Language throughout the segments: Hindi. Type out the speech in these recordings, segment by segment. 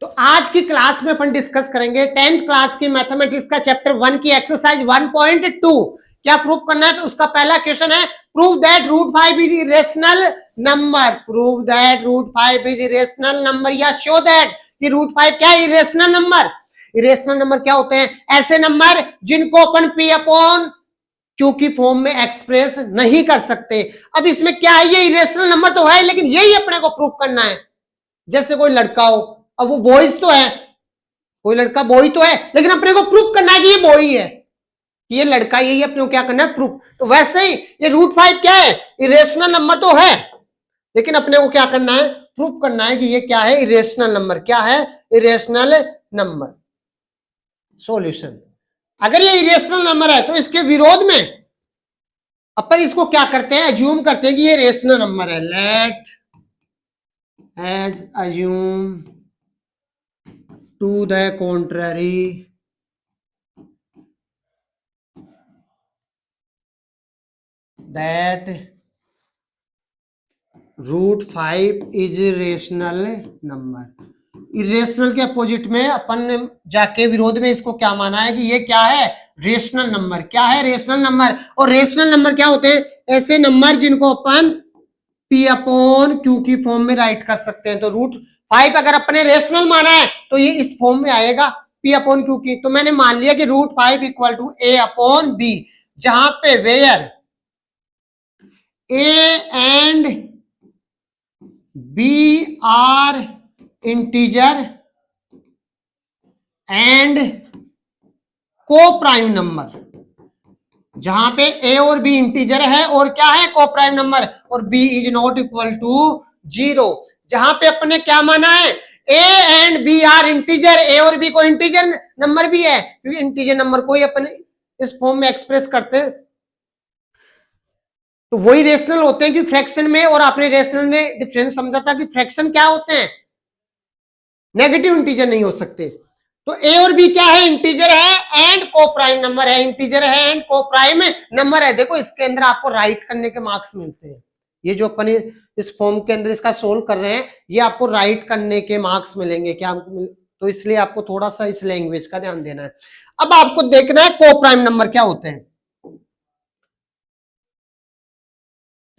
तो आज की क्लास में अपन डिस्कस करेंगे 10th क्लास की मैथमेटिक्स का चैप्टर 1 की एक्सरसाइज 1.2। क्या प्रूव करना है? तो उसका पहला क्वेश्चन है prove that root 5 is irrational number. Prove that root 5 is irrational number या शो दैट कि रूट 5 क्या है? Irrational number. इरेशनल नंबर क्या होते हैं? ऐसे नंबर जिनको अपन पी अपॉन क्यू की फॉर्म में एक्सप्रेस नहीं कर सकते। अब इसमें क्या है? ये इरेशनल नंबर तो है, लेकिन यही अपने को प्रूव करना है। जैसे कोई लड़का हो, अब वो बॉयज तो है, कोई लड़का बॉय तो है, लेकिन अपने को प्रूफ करना है कि ये बॉय है, कि ये लड़का, यही अपने को क्या करना है? प्रूफ। तो वैसे ही ये रूट 5 क्या है? इरेशनल नंबर तो है, लेकिन अपने को क्या करना है? प्रूफ करना है कि ये क्या है? Irrational number. क्या है? Irrational number. सॉल्यूशन, अगर ये इरेशनल नंबर है तो इसके विरोध में अपन इसको क्या करते हैं? अज्यूम करते हैं कि ये रेशनल नंबर है। Let us assume to the contrary that root 5 is rational number. Irrational के अपोजिट में अपन ने जाके विरोध में इसको क्या माना है कि ये क्या है? Rational number. क्या है? Rational number. और रेशनल नंबर क्या होते हैं? ऐसे नंबर जिनको अपन पी अपॉन क्यू की फॉर्म में राइट कर सकते हैं। तो रूट 5 अगर अपने रेशनल माना है तो ये इस फॉर्म में आएगा, पी अपॉन क्यू की। तो मैंने मान लिया कि root 5 equal to a upon b, जहां पे where A and B are integer and co-prime नंबर। जहां पे A और B इंटीजर है और क्या है? Coprime number. और B is not equal to 0। जहां पे अपने क्या माना है? A and B are integer. A और B को इंटीजर नंबर भी है, क्योंकि इंटीजर नंबर को ही अपन इस फॉर्म में एक्सप्रेस करते हैं। तो वही रेशनल होते हैं कि फ्रैक्शन में, और आपने रेशनल में डिफरेंस समझा था कि फ्रैक्शन क्या होते हैं? नेगेटिव इंटीजर नहीं हो सकते। तो ए और बी क्या है? इंटीजर है एंड को प्राइम नंबर है। इंटीजर है एंड को प्राइम नंबर है। देखो इसके अंदर आपको राइट करने के मार्क्स मिलते हैं। ये जो अपन इस फॉर्म के अंदर इसका सोल्व कर रहे हैं, ये आपको राइट करने के मार्क्स मिलेंगे। क्या तो इसलिए आपको थोड़ा सा इस लैंग्वेज का ध्यान देना है। अब आपको देखना है को प्राइम नंबर क्या होते हैं।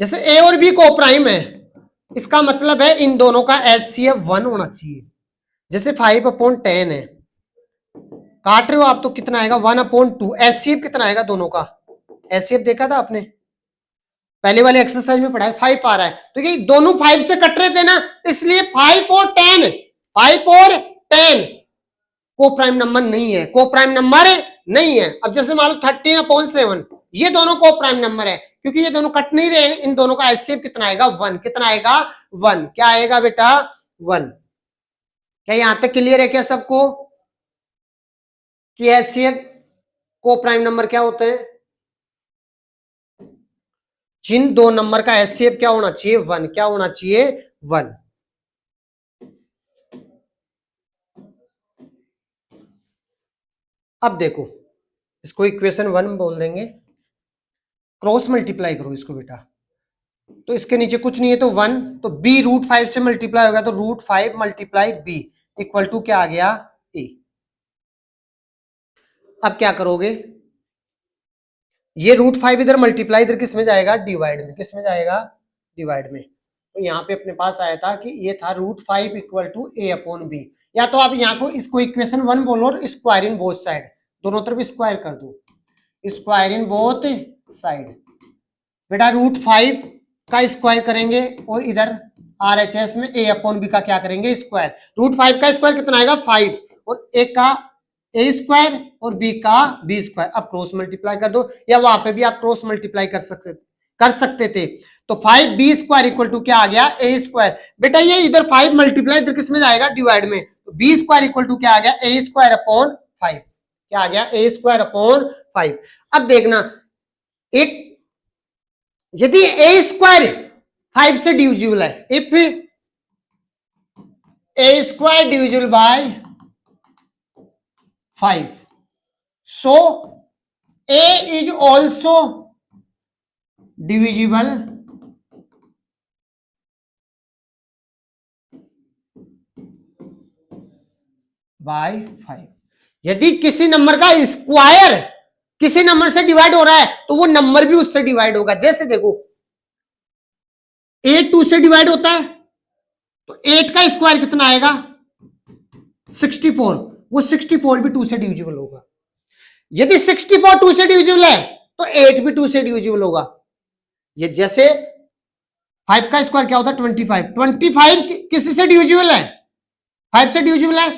जैसे ए और बी को प्राइम है, इसका मतलब है इन दोनों का एचसीएफ 1 होना चाहिए। जैसे 5/10 है, काट रहे हो आप तो कितना आएगा? 1/2। एचसीएफ कितना आएगा दोनों का? एचसीएफ देखा था आपने पहले वाले एक्सरसाइज में पढ़ा है, 5 आ रहा है। तो ये दोनों 5 से कट रहे थे ना, इसलिए 5 और 10, 5 और 10 को प्राइम नंबर नहीं है। को प्राइम नंबर नहीं है। अब जैसे मान लो 13/7, ये दोनों को प्राइम नंबर है, क्योंकि ये दोनों कट नहीं रहे। इन दोनों का एचसीएफ कितना आएगा? 1। कितना आएगा? 1। क्या आएगा बेटा? 1। क्या यहां तक क्लियर है क्या सबको कि एचसीएफ को प्राइम नंबर क्या होते हैं? जिन दो नंबर का एचसीएफ क्या होना चाहिए? 1। क्या होना चाहिए? 1। अब देखो, इसको इक्वेशन 1 बोल देंगे। क्रॉस मल्टीप्लाई करो इसको बेटा। तो इसके नीचे कुछ नहीं है तो 1, तो b रूट 5 से मल्टीप्लाई होगा, तो root 5 multiply b equal to क्या आ गया? a। अब क्या करोगे? ये रूट 5 इधर मल्टीप्लाई, इधर किस में जाएगा? डिवाइड में। किस में जाएगा? डिवाइड में। तो यहाँ पे अपने पास आया था कि ये था root 5 equal to a upon b. या तो आप यहाँ को इसको इक्वेशन 1 बोलो और स्क्वायर इन बोथ साइड, दोनों तरफ स्क्वायर कर दो। Square in both side. बेटा रूट 5 का स्क्वायर करेंगे और इधर आरएचएस में a अपॉन बी का क्या करेंगे? स्क्वायर। रूट 5 का स्क्वायर कितना आएगा? 5। और a का a स्क्वायर और b का b स्क्वायर। अब क्रॉस मल्टीप्लाई कर दो, या वहां पे भी आप क्रॉस मल्टीप्लाई कर सकते थे। तो 5b स्क्वायर इक्वल टू क्या आ गया? a square. बेटा ये इधर 5 मल्टीप्लाई, इधर किस में जाएगा? डिवाइड में। तो b स्क्वायर इक्वल टू क्या आ गया? a square upon 5। क्या आ गया? a square upon 5। अब देखना, एक यदि a स्क्वायर 5 से डिविजिबल है, if a square divisible by 5, so a is also divisible by 5। यदि किसी नंबर का स्क्वायर किसी नंबर से डिवाइड हो रहा है तो वो नंबर भी उससे डिवाइड होगा। जैसे देखो 8 2 से डिवाइड होता है तो 8 का स्क्वायर कितना आएगा 64, वो 64 भी 2 से डिविजिबल होगा। यदि 64 2 से डिविजिबल है तो 8 भी 2 से डिविजिबल होगा। ये जैसे 5 का स्क्वायर क्या होता है 25, 25 किसी से डिविजिबल है 5 से डिविजिबल है,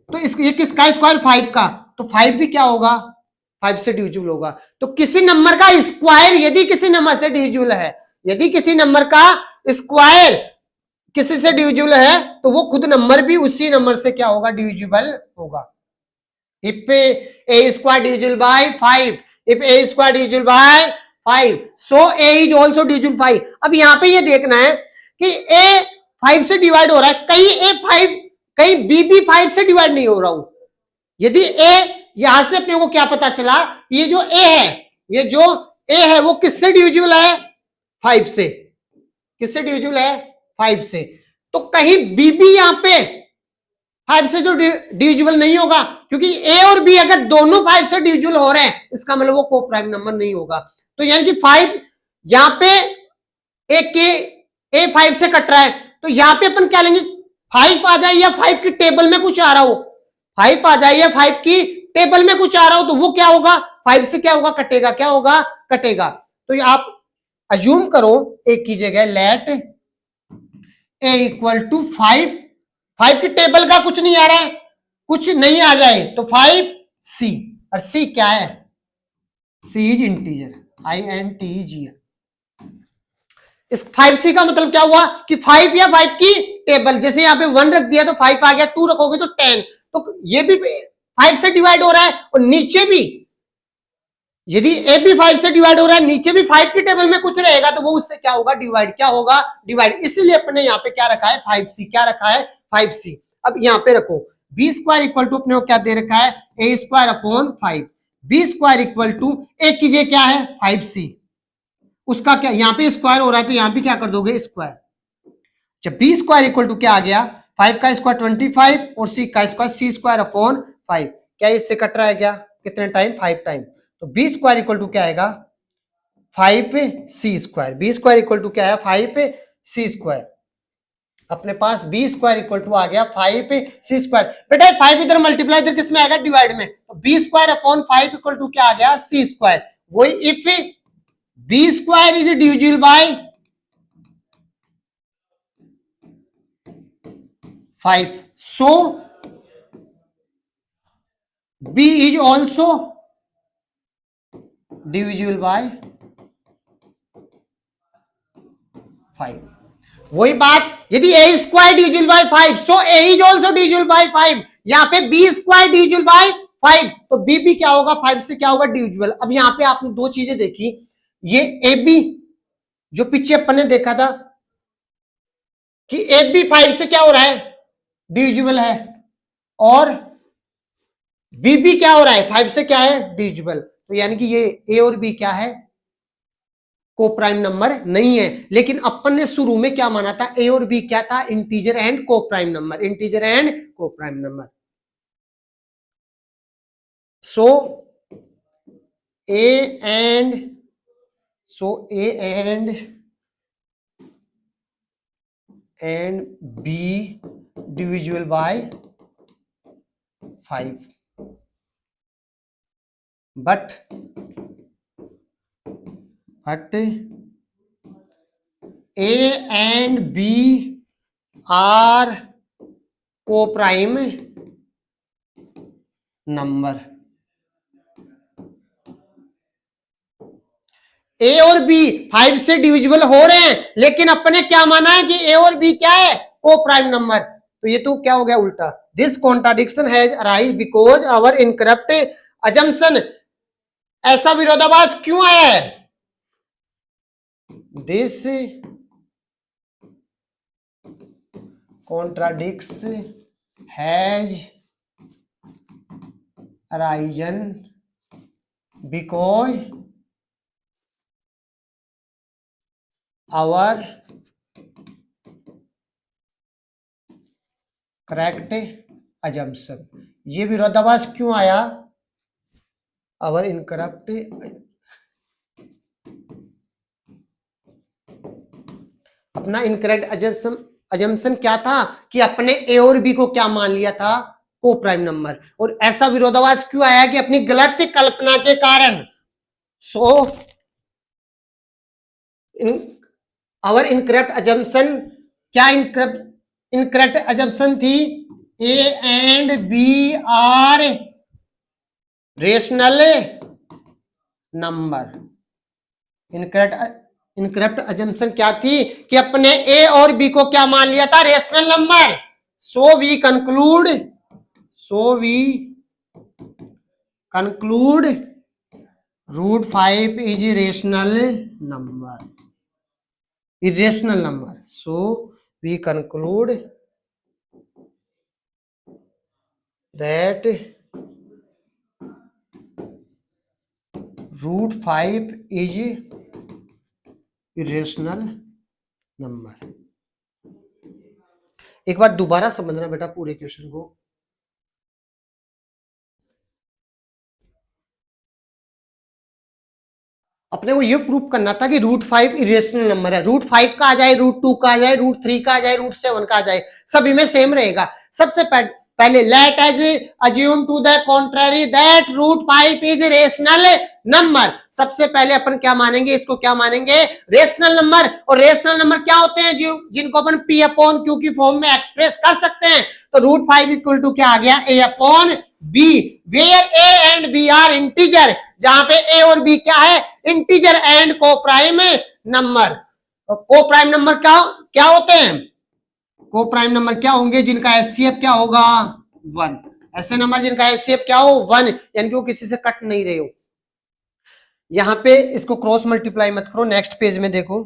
तो ये किसका स्क्वायर 5 का, तो 5 भी क्या होगा 5 से डिविजिबल होगा। तो किसी नंबर का स्क्वायर यदि किसी नंबर से डिविजिबल है, यदि किसी नंबर का स्क्वायर किसी से डिविजिबल है तो वो खुद नंबर भी उसी नंबर से क्या होगा डिविजिबल होगा। If A square divisible by 5, if A square divisible by 5 so A is also divisible 5। अब यहां पे ये देखना है कि ए 5 से डिवाइड हो रहा है, कहीं ए 5 कहीं बी भी 5 से डिवाइड नहीं हो रहा हूं। यदि ए, यहां से अपने को क्या पता चला, ये जो ए है, ये जो ए है वो किससे डिविजिबल है 5 से, किससे डिविजिबल है 5 से, तो कहीं बी भी यहां पे 5 से जो डिविजिबल नहीं होगा, क्योंकि ए और बी अगर दोनों 5 से डिविजिबल हो रहे हैं इसका मतलब वो को प्राइम नंबर नहीं होगा। तो यानी कि 5 यहां पे ए 5 से कट रहा है, तो यहां पे अपन क्या लेंगे 5 आ जाए या 5 की टेबल में कुछ आ रहा हो, 5 आ जाए या 5 की टेबल में कुछ आ रहा हो तो वो क्या होगा 5 से क्या होगा कटेगा, क्या होगा कटेगा। तो आप अज्यूम करो एक की जगह लेट ए इक्वल टू 5, 5 की टेबल का कुछ नहीं आ रहा है, कुछ नहीं आ जाए तो 5 सी, और सी क्या है सी इज इंटीजर INTEGR। इस 5C का मतलब क्या हुआ कि 5 या 5 की टेबल, जैसे यहां पे 1 रख दिया तो 5 आ गया, 2 रखोगे तो 10, तो ये भी 5 से डिवाइड हो रहा है और नीचे भी यदि ए भी 5 से डिवाइड हो रहा है, नीचे भी 5 की टेबल में कुछ रहेगा तो वो उससे क्या होगा डिवाइड, क्या होगा डिवाइड। इसलिए अपने यहां पे क्या रखा है 5C, क्या रखा है 5C। अब यहां पे रखो बी स्क्वायर इक्वल टू अपने को क्या दे रखा है A square upon 5, B square equal to एक कीजिए क्या है 5C, उसका क्या यहां पे स्क्वायर हो रहा है तो यहां पे क्या कर दोगे स्क्वायर, जब बी स्क्वायर इक्वल टू क्या आ गया 5 का स्क्वायर 25 और सी का स्क्वायर सी स्क्वायर अपॉन 5, क्या इससे कट रहा है क्या कितने टाइम 5 टाइम, तो बी स्क्वायर इक्वल टू क्या आएगा 5C square, b square equal to क्या है 5C स्क्वायर। अपने पास बी स्क्वायर इक्वल टू आ गया 5C स्क्वायर। बेटा 5 इधर मल्टीप्लाई इधर किस में आएगा डिवाइड में, तो b square upon 5 equal to क्या आ गया सी स्क्वायर। वही if b square is divisible by 5 so b is also divisible by 5। वही बात यदि a square divisible by 5 so a is also divisible by 5, यहां पे b स्क्वायर डिविजिबल बाय 5 तो b भी क्या होगा 5 से क्या होगा डिविजिबल। अब यहां पे आपने दो चीजें देखी, ये ab जो पीछे अपन ने देखा था कि ab 5 से क्या हो रहा है डिविजिबल है, और बी भी क्या हो रहा है 5 से क्या है डिविजिबल, तो यानी कि ये ए और बी क्या है को प्राइम नंबर नहीं है। लेकिन अपन ने शुरू में क्या माना था ए और बी क्या था integer and coprime number, integer and coprime number. So A and B divisible by 5 but A and B are co-prime number. A और बी 5 से डिविजिबल हो रहे हैं लेकिन अपने क्या माना है कि ए और बी क्या है को प्राइम नंबर, तो ये तो क्या हो गया उल्टा। This contradiction has arise because our incorrect assumption, ऐसा विरोधाभास क्यों आया है, this contradiction has arisen because our correct assumption. ये विरोधाभास क्यों आया? अवर इनकरेक्ट, अपना इनकरेक्ट अजम्पशन क्या था कि अपने ए और बी को क्या मान लिया था? को प्राइम नंबर। और ऐसा विरोधाभास क्यों आया? कि अपनी गलत कल्पना के कारण। सो आवर इनकरेक्ट अजम्पशन, क्या इनकरेक्ट अजम्पशन थी? A and B are rational number. Incorrect assumption क्या थी? कि अपने ए और बी को क्या मान लिया था? Rational number. So we conclude root 5 is rational number, irrational number. So we conclude that root 5 is irrational number. एक बार दोबारा समझना बेटा पूरे क्वेश्चन को। अपने को ये प्रूफ करना था कि रूट 5 इरेशनल नंबर है। रूट 5 का आ जाए, रूट 2 का आ जाए, रूट 3 का आ जाए, रूट 7 का आ जाए, सभी में सेम रहेगा। सबसे पहले let us assume to the contrary that root 5 is rational number. सबसे पहले अपन क्या मानेंगे? इसको क्या मानेंगे? Rational number. और रेशनल नंबर क्या होते हैं? जिनको अपन पी अपॉन क्यू की फॉर्म में एक्सप्रेस कर सकते हैं। तो रूट 5 इक्वल टू क्या आ गया? A upon B, where A and B are integer, जहां पे ए और बी क्या है? Integer and coprime number. Coprime number क्या होते हैं? को प्राइम नंबर क्या होंगे? जिनका एचसीएफ क्या होगा? 1। ऐसे नंबर जिनका एचसीएफ क्या हो? 1, यानी कि वो किसी से कट नहीं रहे हो। यहां पे इसको क्रॉस मल्टीप्लाई मत करो, नेक्स्ट पेज में देखो।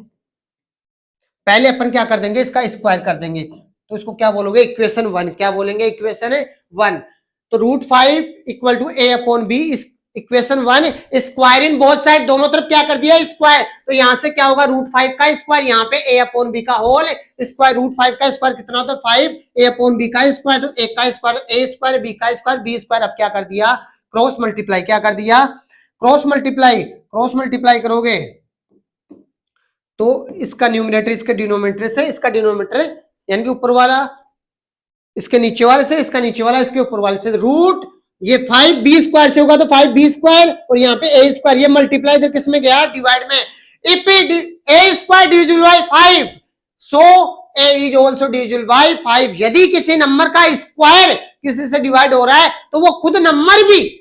पहले अपन क्या कर देंगे? इसका स्क्वायर कर देंगे। तो इसको क्या बोलोगे? इक्वेशन 1। क्या बोलेंगे? इक्वेशन 1। तो root 5 equal to a upon b, equation 1। Square in both side, दोनों तरफ क्या कर दिया? स्क्वायर। तो यहां से क्या होगा? रूट 5 का स्क्वायर, यहाँ पे ए अपॉन बी का होल स्क्वायर। रूट 5 का स्क्वायर कितना होता है? 5। ए अपॉन बी का स्क्वायर, तो ए का स्क्वायर, ए स्क्वायर, बी का स्क्वायर, बी स्क्वायर। अब क्या कर दिया? Cross multiply. क्या कर दिया? क्रॉस मल्टीप्लाई करोगे तो इसका न्यूमरेटर इसके डिनोमिनेटर से, इसका डिनोमिनेटर यानी कि ऊपर वाला इसके नीचे वाले से, इसका नीचे वाला इसके ऊपर वाले से। रूट ये 5 बी स्क्वायर से होगा तो 5 बी स्क्वायर, और यहाँ पे ए स्क्वायर। ये मल्टीप्लाई इधर किस में गया? डिवाइड में। If A square divisible by 5, so A is also divisible by 5। यदि किसी नंबर का स्क्वायर किसी से डिवाइड हो रहा है तो वो खुद नंबर भी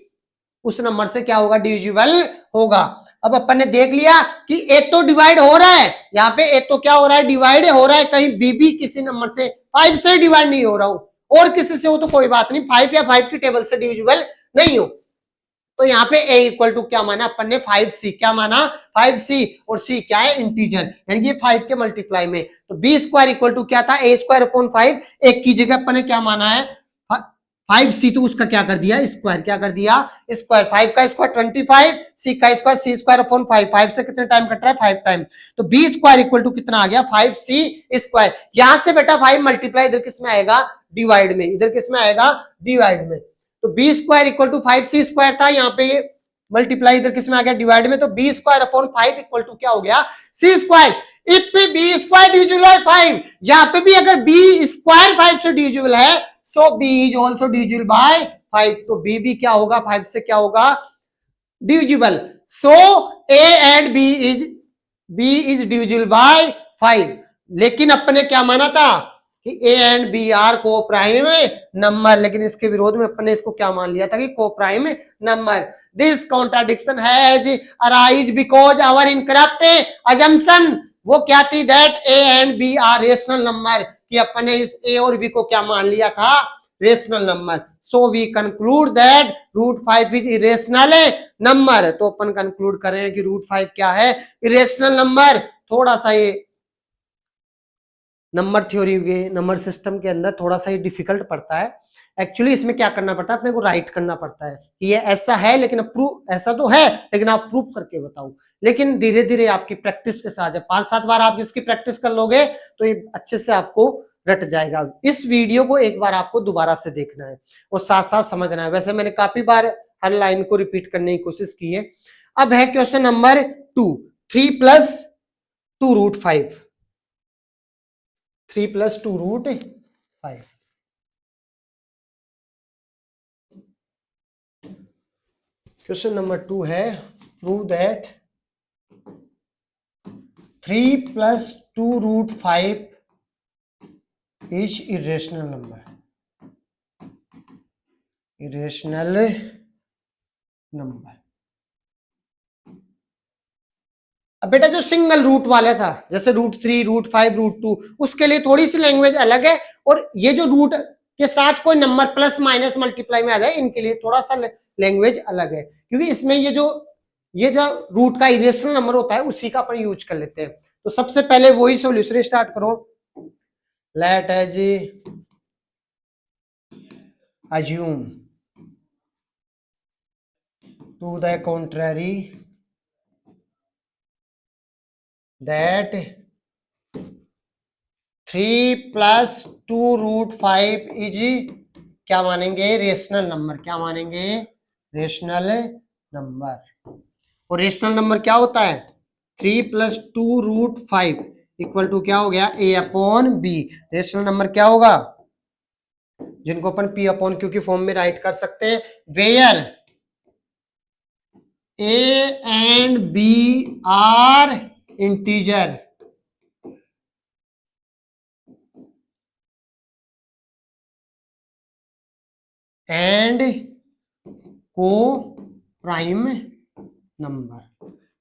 उस नंबर से क्या होगा? डिविजिबल होगा। अब अपन ने देख लिया कि ए तो डिवाइड हो रहा है, यहाँ पे ए तो क्या हो रहा है? डिवाइड हो रहा है। कहीं बी भी किसी नंबर से 5 से डिवाइड नहीं हो रहा हो, और किसी से हो तो कोई बात नहीं, 5 या 5 की टेबल से डिविजिबल नहीं हो। तो यहाँ पे ए इक्वल टू क्या माना अपन ने? 5c। क्या माना? 5c। और c क्या है? इंटीजर, यानी कि 5 के मल्टीप्लाई में। तो बी स्क्वायर इक्वल टू क्या था? ए स्क्वायर अपॉन 5। एक की जगह अपन ने क्या माना है? 5c, तो उसका क्या कर दिया? स्क्वायर। क्या कर दिया? स्क्वायर। 5 का स्क्वायर 25, c का स्क्वायर, c स्क्वायर अपॉन 5। 5 से कितने टाइम कट रहा है? 5 टाइम। तो b स्क्वायर इक्वल टू कितना आ गया? 5c square. यहां से बेटा 5 मल्टीप्लाई इधर किस में आएगा? डिवाइड में। इधर किस में आएगा? डिवाइड में। तो b square equal to 5c square था, यहाँ पे मल्टीप्लाई इधर किस में आ गया? डिवाइड में। तो b square upon 5 equal to क्या हो गया? c square. If b square divisible by 5, यहाँ पे भी अगर b स्क्वायर 5 से डिविजिबल है, सो b is also divisible by 5। तो b भी क्या होगा? 5 से क्या होगा? Divisible. So a and b is divisible by 5। लेकिन अपने क्या माना था? कि a एंड b आर को प्राइम नंबर। लेकिन इसके विरोध में अपने इसको क्या मान लिया था? कि coprime number. This contradiction has arise because our incorrect assumption, वो क्या थी? That a and b are rational number, कि अपने इस a और b को क्या मान लिया था? Rational number. So we conclude that root 5 is irrational number. तो अपन कंक्लूड कर रहे हैं कि रूट 5 क्या है? Irrational number. थोड़ा सा ये नंबर थ्योरी के नंबर सिस्टम के अंदर थोड़ा सा ये डिफिकल्ट पड़ता है। एक्चुअली इसमें क्या करना पड़ता है? अपने को राइट करना पड़ता है कि ये ऐसा है, लेकिन प्रूफ ऐसा तो है, लेकिन आप प्रूफ करके बताओ। लेकिन धीरे धीरे आपकी प्रैक्टिस के साथ, 5-7 बार आप इसकी प्रैक्टिस कर लोगे तो ये अच्छे से आपको रट जाएगा। इस वीडियो को एक बार आपको दोबारा से देखना है और साथ साथ समझना है। वैसे मैंने काफी बार हर लाइन को रिपीट करने की कोशिश की है। अब है क्वेश्चन नंबर 2, 3 + 2√5, 3 + 2√5। क्वेश्चन नंबर 2 है, prove that 3 + 2√5 is irrational number, irrational number. अब बेटा जो सिंगल रूट वाला था, जैसे √3, √5, √2, उसके लिए थोड़ी सी लैंग्वेज अलग है, और ये जो रूट के साथ कोई नंबर प्लस माइनस मल्टीप्लाई में आ जाए, इनके लिए थोड़ा सा लैंग्वेज अलग है, क्योंकि इसमें ये जो रूट का इरेशनल नंबर होता है उसी का अपन यूज कर लेते हैं। तो सबसे पहले वही सॉल्यूशन स्टार्ट करो। Let us assume to the contrary that 3 + 2√5 is क्या मानेंगे, रेशनल नंबर। क्या मानेंगे, रेशनल नंबर। और रेशनल नंबर क्या होता है, 3 + 2√5 इक्वल टू क्या हो गया, a/b। रेशनल नंबर क्या होगा, जिनको अपन p/q की फॉर्म में राइट कर सकते हैं, where a and b are integer and co-prime number.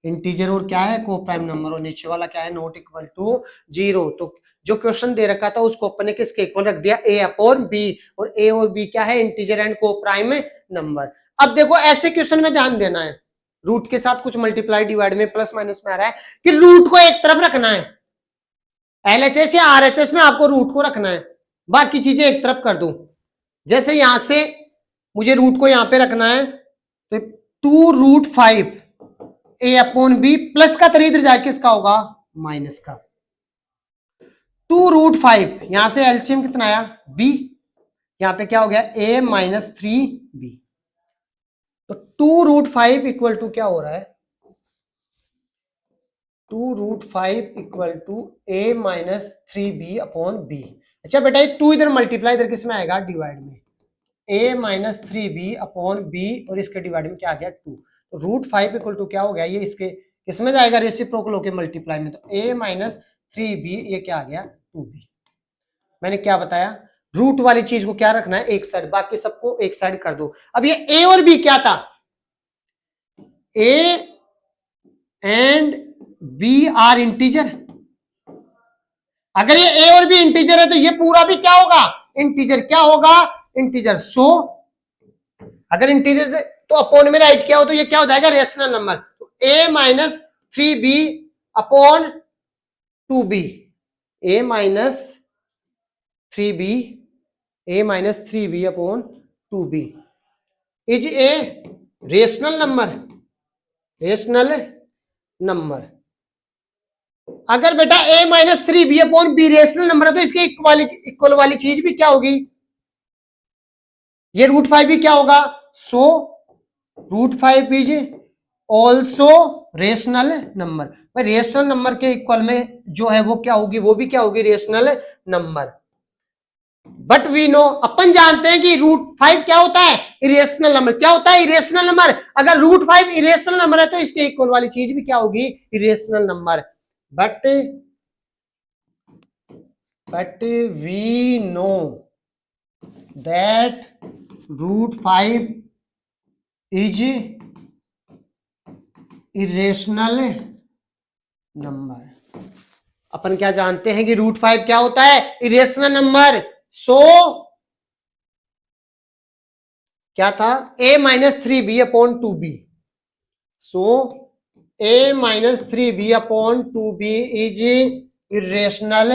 Integer और क्या है, को प्राइम नंबर, और नीचे वाला क्या है, नॉट इक्वल टू 0। तो जो क्वेश्चन दे रखा था उसको अपन ने किसके इक्वल रख दिया, a/b, और a और b क्या है, integer and coprime number. अब देखो ऐसे क्वेश्चन में ध्यान देना है, रूट के साथ कुछ मल्टीप्लाई डिवाइड में प्लस माइनस में आ रहा है, कि रूट को एक तरफ रखना है, LHS या RHS में आपको रूट को रखना है, बाकी चीजें एक तरफ कर दो। जैसे यहां से मुझे रूट को यहां पे रखना है, तो 2√5 a/b प्लस का तरह इधर जाके किसका होगा, माइनस का। 2√5 यहां से एलसीएम कितना आया, b, यहां पे क्या हो गया, a - 3b। तो 2√5 इक्वल टू क्या हो रहा है, 2√5 इक्वल टू a - 3b/b। अच्छा बेटा, ये 2 इधर मल्टीप्लाई इधर किस में आएगा, डिवाइड में, a - 3b/b, और इसके डिवाइड में क्या आ गया, 2। तो √5 इक्वल टू क्या हो गया, ये इसके किसमें जाएगा, रेसिप्रोकल होके मल्टीप्लाई में, तो a - 3b, ये क्या आ गया, 2b। मैंने क्या बताया, रूट वाली चीज को क्या रखना है, एक साइड, बाकी सबको एक साइड कर दो। अब ये a और b क्या था, a and b are integer. अगर ये a और b इंटीजर है तो ये पूरा भी क्या होगा, इंटीजर। क्या होगा, इंटीजर। सो अगर इंटीजर तो अपॉन में राइट किया हो तो ये क्या हो जाएगा, रेशनल नंबर। तो a - 3b/2b, a - 3b/2b is a rational number, rational number. अगर बेटा a - 3b/b रेशनल नंबर है तो इसके इक्वल वाली चीज भी क्या होगी, ये √5 भी क्या होगा, सो √5 इज ऑल्सो रेशनल नंबर। भाई रेशनल नंबर के इक्वल में जो है वो क्या होगी, वो भी क्या होगी, rational number. But we know, अपन जानते हैं कि √5 क्या होता है, इरेशनल नंबर। क्या होता है, इरेशनल नंबर। अगर √5 इरेशनल नंबर है तो इसके इक्वल वाली चीज भी क्या होगी, irrational number. But we know that √5 is irrational number. अपन क्या जानते हैं कि √5 क्या होता है, इरेशनल नंबर। सो क्या था, a - 3b/2b। So a - 3b/2b is irrational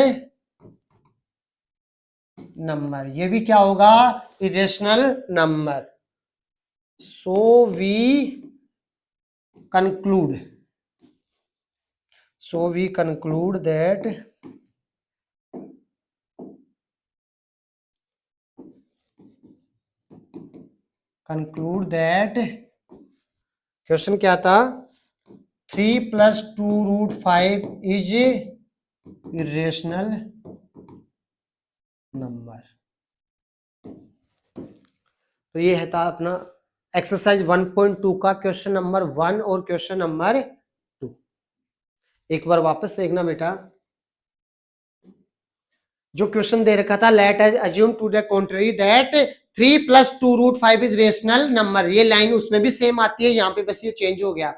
number. ये भी क्या होगा, irrational number. So we conclude, so we conclude that conclude that question क्या था 3 + 2√5 इज इरेशनल नंबर। तो ये है था अपना एक्सरसाइज 1.2 का क्वेश्चन नंबर 1 और क्वेश्चन नंबर 2। एक बार वापस देखना बेटा, जो क्वेश्चन दे रखा था let us assume to the contrary that 3 + 2√5 is rational number, ये लाइन उसमें भी सेम आती है, यहाँ पे बस ये चेंज हो गया।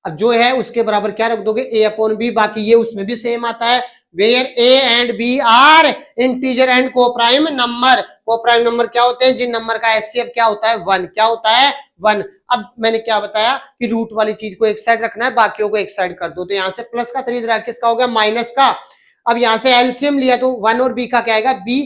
अब जो है उसके बराबर क्या रख दोगे a/b, बाकी ये उसमें भी सेम आता है where a and b are integer and coprime number. Coprime number क्या होते हैं, जिन नंबर का एचसीएफ क्या होता है 1, क्या होता है 1। अब मैंने क्या बताया कि रूट वाली चीज को एक साइड रखना है, बाकियों को एक साइड कर दो। तो यहाँ से प्लस का 3 किसका हो गया माइनस का। अब यहाँ से एलसीएम लिया तो 1 और b का क्या आएगा b,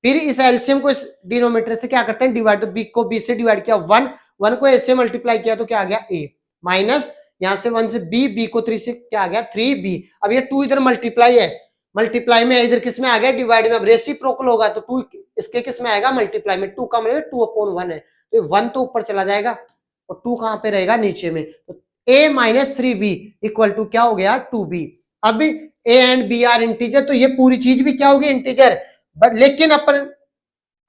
फिर इस एलसीएम को इस डिनोमिनेटर से क्या करते हैं डिवाइड, तो b को b से डिवाइड किया 1 को a से मल्टीप्लाई किया तो क्या आ गया a, माइनस यहां से 1 से b को 3 से क्या आ गया 3b। अब ये 2 इधर मल्टीप्लाई है, मल्टीप्लाई में इधर किस में आ गया डिवाइड में। अब रेसिप्रोकल होगा तो 2 इसके किस में आएगा मल्टीप्लाई में, 2 का मतलब 2/1 है, तो 1 तो ऊपर चला जाएगा और 2 कहां पे रहेगा नीचे में। तो a - 3b इक्वल टू क्या हो गया 2b। अब a and b are integer, तो ये पूरी चीज भी क्या होगी इंटीजर, बट लेकिन अपन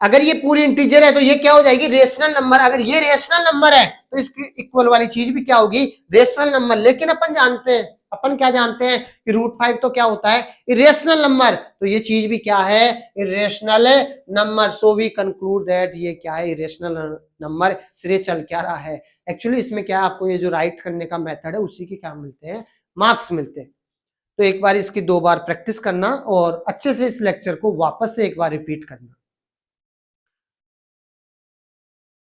अगर ये पूरी इंटीजर है तो ये क्या हो जाएगी रेशनल नंबर। अगर ये रेशनल नंबर है तो इसकी इक्वल वाली चीज भी क्या होगी रेशनल नंबर। लेकिन अपन जानते हैं, अपन क्या जानते हैं कि √5 तो क्या होता है इरेशनल नंबर, तो ये चीज भी क्या है irrational number. So we conclude that ये क्या है इरेशनल नंबर। सिरे चल क्या रहा है एक्चुअली इसमें क्या आपको ये जो राइट करने का मेथड है उसी के क्या मिलते हैं मार्क्स मिलते हैं। तो एक बार इसकी 2 बार प्रैक्टिस करना और अच्छे से इस लेक्चर को वापस से एक बार रिपीट करना।